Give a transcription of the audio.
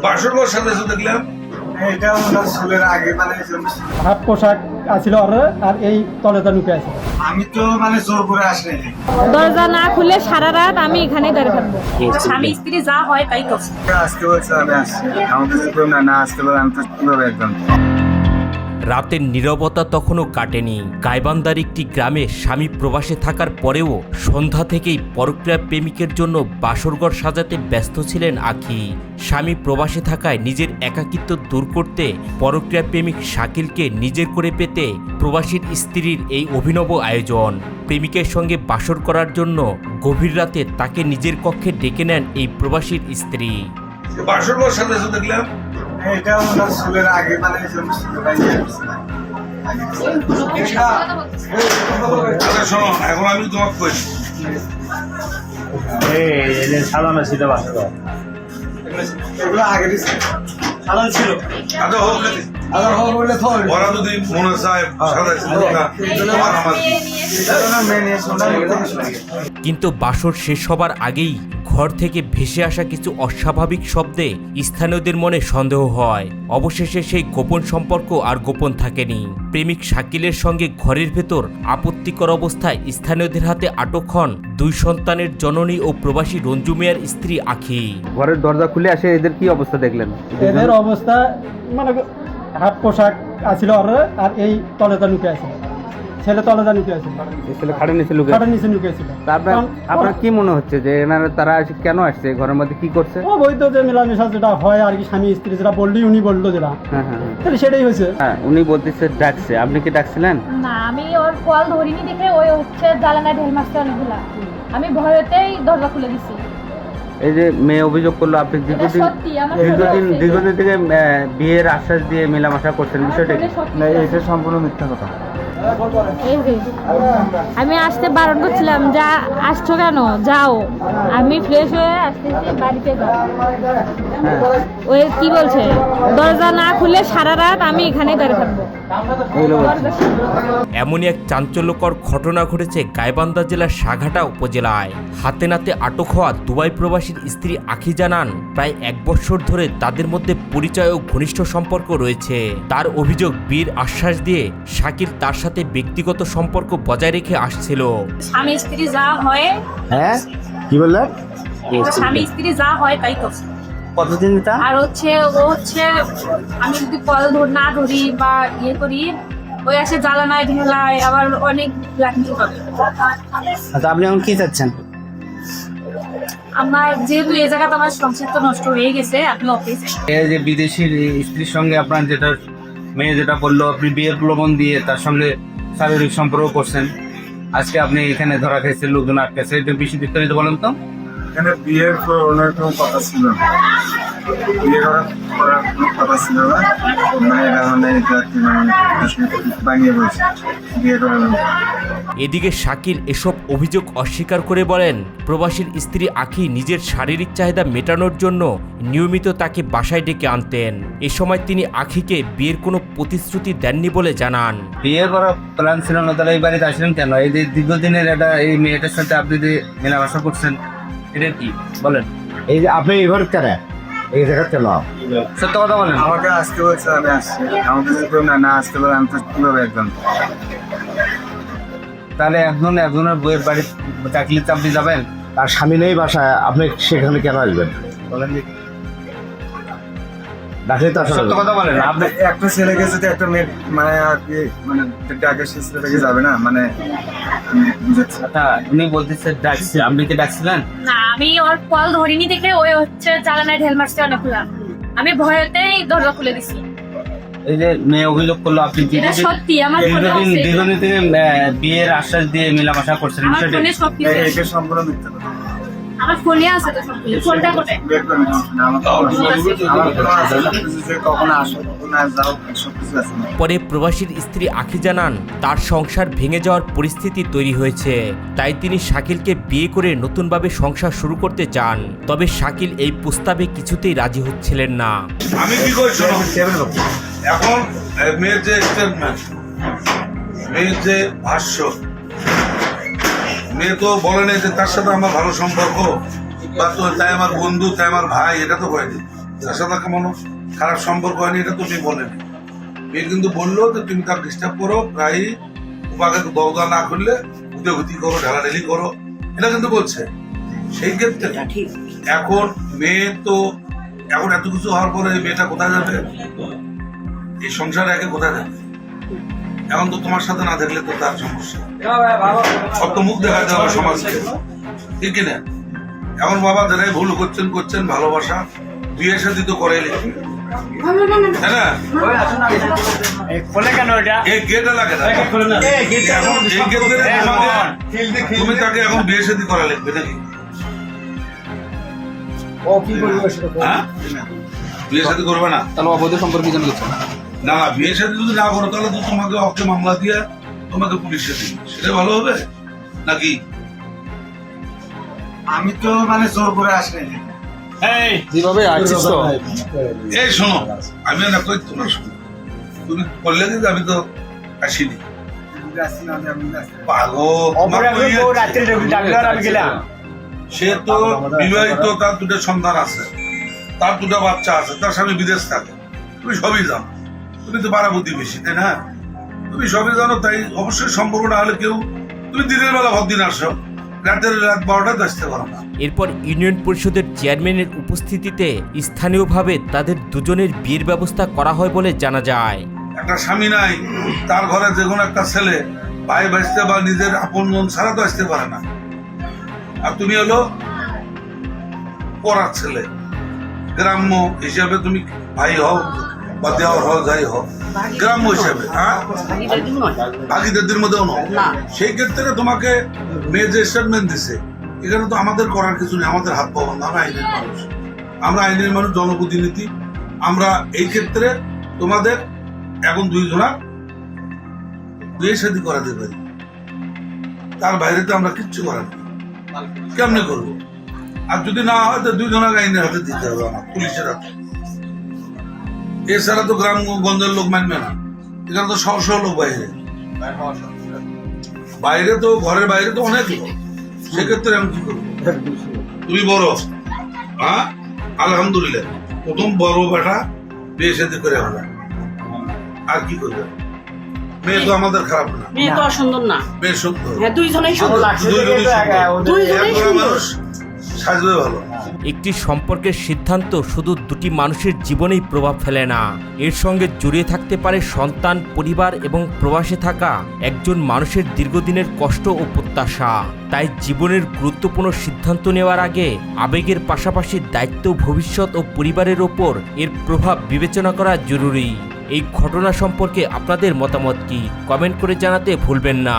বাসর ঘর সাথে দেখলাম এটা ওনার চুলের আগে মানে হাফ পোশাক আছিল আর এই তলেটা নুকে আছে। আমি তো মানে জোর করে আসি দরজা না খুলে সারা রাত আমি এখানে দাঁড়িয়ে থাকবো। স্বামী স্ত্রী যা হয় তাই করছে। আসতে বলছে আমি আসছি আমাদের তো না আসতে পারে আমি তো কিভাবে একদম। রাতের নীরবতা তখনও কাটেনি। গাইবান্ধার একটি গ্রামে স্বামী প্রবাসে থাকার পরেও সন্ধ্যা থেকেই পরক্রিয়া প্রেমিকের জন্য বাসরঘর সাজাতে ব্যস্ত ছিলেন আখি। স্বামী প্রবাসে থাকায় নিজের একাকিত্ব দূর করতে পরক্রিয়া প্রেমিক শাকিলকে নিজের করে পেতে প্রবাসীর স্ত্রীর এই অভিনব আয়োজন। প্রেমিকের সঙ্গে বাসর করার জন্য গভীর রাতে তাকে নিজের কক্ষে ডেকে নেন এই প্রবাসীর স্ত্রী। বাসর ঘর সাথে দেখলাম এটা ওনার চুলের আগে মানে শোনো, এখন আমি তোমাকে কইছি সাজানো ছিল বাসর ঘর, এগুলো আগে সাজানো ছিল। আচ্ছা হোক নাকি? বললে ওরা যদি মনে চায় সাজাইছিল না, তোমার আমার কি? মেনে শোনা কিন্তু বাসর শেষ হবার আগেই ঘর থেকে ভেসে আসা কিছু অস্বাভাবিক শব্দে স্থানীয়দের মনে সন্দেহ হয়। অবশেষে সেই গোপন সম্পর্ক আর গোপন থাকেনি। প্রেমিক শাকিলের সঙ্গে ঘরের ভেতর আপত্তিকর অবস্থায় স্থানীয়দের হাতে আটক হন 2 সন্তানের জননী ও প্রবাসী রঞ্জু মিয়ার স্ত্রী আখি। ঘরের দরজা খুলে আসে এদের কি অবস্থা দেখলেন? এদের অবস্থা মানে হাফ পোশাক আছিল আর এই তলেটা নুকে আছে। ছেলে তলেটা নুকে আছে, ছেলে খাটের নিচে লুকে। খাটের নিচে নুকে ছিল। আপনার কি মনে হচ্ছে যে এনারা তারা কেন আসছে ঘরের মধ্যে, কি করছে? ও বৈধ যে মেলামেশা যেটা হয় আর কি, স্বামী স্ত্রী যেটা বললি উনি বললো যেটা, হ্যাঁ হ্যাঁ হ্যাঁ। তাহলে সেটাই হয়েছে। হ্যাঁ, উনি বলতেছে ডাকছে, আপনি কি ডাকছিলেন? না, আমি ওর কল ধরিনি দেখে ওই হচ্ছে জ্বালানা ঢেল মারছে অনেকগুলা। আমি ভয়তেই দরজা খুলে দিছি। এই যে মেয়ে অভিযোগ করলো আপনি এটা সত্যি, আমার সাথে হচ্ছে। দীর্ঘদিন থেকে বিয়ের আশ্বাস দিয়ে মেলামেশা করছেন, বিষয়টা কি? সত্যি। এটা সম্পূর্ণ মিথ্যা কথা। এই যে, আমি আসতে বারণ করছিলাম, যা আসছো কেন, যাও। আমি ফ্রেশ হয়ে আসতেছি, বাড়িতে যাও। হ্যাঁ, ওই কি বলছে, দরজা না খুলে সারা রাত আমি এখানে দাঁড়িয়ে থাকবো। এগুলো বলছে। এমনই এক চাঞ্চল্যকর ঘটনা ঘটেছে গাইবান্ধা জেলার সাঘাটা উপজেলায়। হাতে নাতে আটক হওয়া দুবাই প্রবাসীর স্ত্রী আখি জানান, প্রায় 1 বছর ধরে তাদের মধ্যে পরিচয় ও ঘনিষ্ঠ সম্পর্ক রয়েছে। তার অভিযোগ, বিয়ের আশ্বাস দিয়ে শাকিল তার সাথে ব্যক্তিগত সম্পর্ক বজায় রেখে আসছিল। স্বামী স্ত্রী যা হয়, হ্যাঁ, কি বললেন? স্বামী স্ত্রী যা হয় তাই করছে। কতদিন তা? আর হচ্ছে ও হচ্ছে, আমি যদি কল না ধরি বা ইয়ে করি, ওই আসে জ্বালানায় ঢেলায়, আবার অনেক ব্ল্যাকমেল করে। আচ্ছা, আপনি এখন কি চাচ্ছেন? আমার যেহেতু এই জায়গাতে আমার সংসার তো নষ্ট হয়ে গেছে, আপনি অফিস এই যে বিদেশি স্ত্রীর সঙ্গে আপনার যেটা মেয়ে যেটা বললো, আপনি বিয়ের প্রলোভন দিয়ে তার সঙ্গে শারীরিক সম্পর্ক করছেন, আজকে আপনি এখানে ধরা খেয়েছেন, লোকজন আটকেছে, এটা বেশি বিস্তারিত বলেন তো। এখানে বিয়ের ওনার কোনো কথা ছিল না, বিয়ে করার কোনো কথা ছিল না, মানে এটা মানে এটা কি মানে বানিয়ে বলছে বিয়ে করার। এদিকে শাকিল এসব অভিযোগ অস্বীকার করে বলেন, প্রবাসীর স্ত্রী আখি নিজের শারীরিক চাহিদা মেটানোর জন্য নিয়মিত তাকে বাসায় ডেকে আনতেন। এ সময় তিনি আখিকে বিয়ের কোনো প্রতিশ্রুতি দেননি বলে জানান। বিয়ে করার প্ল্যান ছিল না, তাহলে এই বাড়িতে আসলেন কেন? এই যে দীর্ঘদিনের এটা এই মেয়েটার সাথে আপনি যে মেলামেশা করছেন, এটা কি বলেন? এই যে আপনি এই ঘর কেন এই জায়গা কেন? সত্য কথা বলেন। আমাকে আসতে বলছে আমি আসছি আমাকে যদি না আসতে পারে আমি তো কিভাবে একদম। তাহলে একজনের বইয়ের বাড়ি চাকরিতে আপনি যাবেন? তার স্বামী নেই বাসায়, আপনি সেখানে কেন আসবেন? বলেন দেখি। ডাকলে তো আসলে সত্য কথা বলেন। আপনি একটা ছেলেকে যদি একটা মেয়ে মানে আর কি মানে ডাকে সে ছেলেটাকে যাবে না মানে বুঝেছি। আচ্ছা, উনি বলতেছে ডাকছে, আপনি কি ডাকছিলেন? না, আমি ওর কল ধরিনি দেখে ওই হচ্ছে জ্বালানায় ঢেল মারছে অনেকগুলা। আমি ভয়তেই দরজা খুলে দিছি। এই যে মেয়ে অভিযোগ করলো আপনি এটা সত্যি, আমার ফোনে আছে। দীর্ঘদিন থেকে বিয়ের আশ্বাস দিয়ে মেলামেশা করছেন, আমার বিষয়টা ফোনে সব কিছু আছে। এটা সম্পূর্ণ মিথ্যা কথা। আমার ফোনে আছে তো সবকিছু। ফোনটা কোথায়? বের করে নিন। আমার কোনো আছে না, কিছু যে কখনো আসো কখনো যাও সব কিছু আছে। পরে প্রবাসীর স্ত্রী আখি জানান, তার সংসার ভেঙে যাওয়ার পরিস্থিতি তৈরি হয়েছে, তাই তিনি শাকিলকে বিয়ে করে নতুনভাবে সংসার শুরু করতে চান। তবে শাকিল এই প্রস্তাবে কিছুতেই রাজি হচ্ছিলেন না। আমি কি করছি এখন মেয়ের যে স্টেটমেন্ট, মেয়ের যে ভাষ্য, মেয়ে তো বলে নাই যে তার সাথে আমার ভালো সম্পর্ক বা তো তাই আমার বন্ধু, তাই আমার ভাই, এটা তো বলেনি। যার সাথে কোনো খারাপ সম্পর্ক হয়নি এটা তুমি বলেনি। মেয়ে কিন্তু বললো যে তুমি তার ডিস্টার্ব করো, প্রায় উপাকে দরদা না করলে উদয়গতি করো, ঢালাঢালি করো, এটা কিন্তু বলছে। সেই ক্ষেত্রে এখন মেয়ে তো এখন এত কিছু হওয়ার পরে এই মেয়েটা কোথায় যাবে? এই সংসারে একে কোথায় যাবে? এখন তো তোমার সাথে না দেখলে তো তার সমস্যা, সব তো মুখ দেখা যাবে সমাজকে, ঠিক কিনা? এখন বাবা যারাই ভুল করছেন করছেন, ভালোবাসা বিয়ের সাথে তো করাই লিখবে, তাই না? এই গেটে লাগে না, এই গেটে তুমি তাকে এখন বিয়ে সাথে করা লিখবে নাকি? হ্যাঁ? বিয়ে সাথে করবে না? তাহলে অবৈধ সম্পর্কে জন্য গেছে না, বিয়ে সাথে যদি না করো তাহলে তো তোমাকে অকে মামলা দিয়ে তোমাকে পুলিশে দিবে, সেটা ভালো হবে নাকি? আমি তো মানে জোর করে আসিনি। যেভাবে আসছিস তো এই শোনো, আমি না কই তোমার শোনো, তুমি করলে কিন্তু আমি তো আসিনি। সে তো বিবাহিত, তার দুটো সন্তান আছে, তার দুটো বাচ্চা আছে, তার স্বামী বিদেশ থাকে, তুমি সবই জানো। তুমি তো বাড়া বুদ্ধি বেশি, তাই না? তুমি সবই জানো, তাই অবশ্যই সম্পর্ক না হলে কেউ, তুমি দিনের বেলা ভর দিন আসো, রাত 12টায় আসতে পারো না। এরপর ইউনিয়ন পরিষদের চেয়ারম্যানের উপস্থিতিতে স্থানীয়ভাবে তাদের দুজনের বিয়ের ব্যবস্থা করা হয় বলে জানা যায়। একটা স্বামী নাই, তার ঘরে যে কোনো একটা ছেলে ভাই বাঁচতে বা নিজের আপন মন ছাড়া তো আসতে পারে না। আর তুমি হলো পড়ার ছেলে, গ্রাম্য হিসাবে তুমি ভাই হও বা দেওয়ার হও, যাই হোক, গ্রাম্য হিসাবে, হ্যাঁ, ভাগিদারদের মধ্যেও নয়। সেই ক্ষেত্রে তোমাকে মেয়ে যে স্টেটমেন্ট দিছে, এখানে তো আমাদের করার কিছু নেই, আমাদের হাত পাবো না, আমরা আইনের মানুষ, আমরা আইনের মানুষ, জনপ্রতিনিধি। আমরা এই ক্ষেত্রে তোমাদের এখন দুইজনা বিয়ে শাদী করাতে পারি, তার বাইরে তো আমরা কিচ্ছু করার নেই। কেমনে করবো? আর যদি না হয় তো দুইজনাকে আইনের হাতে দিতে হবে, আমার পুলিশের হাতে। এছাড়া তো গ্রামগঞ্জের লোক মানবে না, এখানে তো শহ শহ লোক বাইরে, বাইরে তো ঘরের বাইরে তো অনেক লোক, সেক্ষেত্রে আমি কি করবো? তুমি বড়, হ্যাঁ, আলহামদুলিল্লাহ, প্রথম বড় বেটা বিয়ে শাদী করে হবে, আর কি করবে? মেয়ে তো আমাদের খারাপ না, মেয়ে তো সুন্দর না, মেয়ে সুন্দর, হ্যাঁ দুইজনেই সুন্দর, দুইজনেই মানুষ সাজবে ভালো। একটি সম্পর্কের সিদ্ধান্ত শুধু দুটি মানুষের জীবনেই প্রভাব ফেলে না, এর সঙ্গে জড়িয়ে থাকতে পারে সন্তান, পরিবার এবং প্রবাসে থাকা একজন মানুষের দীর্ঘদিনের কষ্ট ও প্রত্যাশা। তাই জীবনের গুরুত্বপূর্ণ সিদ্ধান্ত নেওয়ার আগে আবেগের পাশাপাশি দায়িত্ব, ভবিষ্যৎ ও পরিবারের ওপর এর প্রভাব বিবেচনা করা জরুরি। এই ঘটনা সম্পর্কে আপনাদের মতামত কি? কমেন্ট করে জানাতে ভুলবেন না।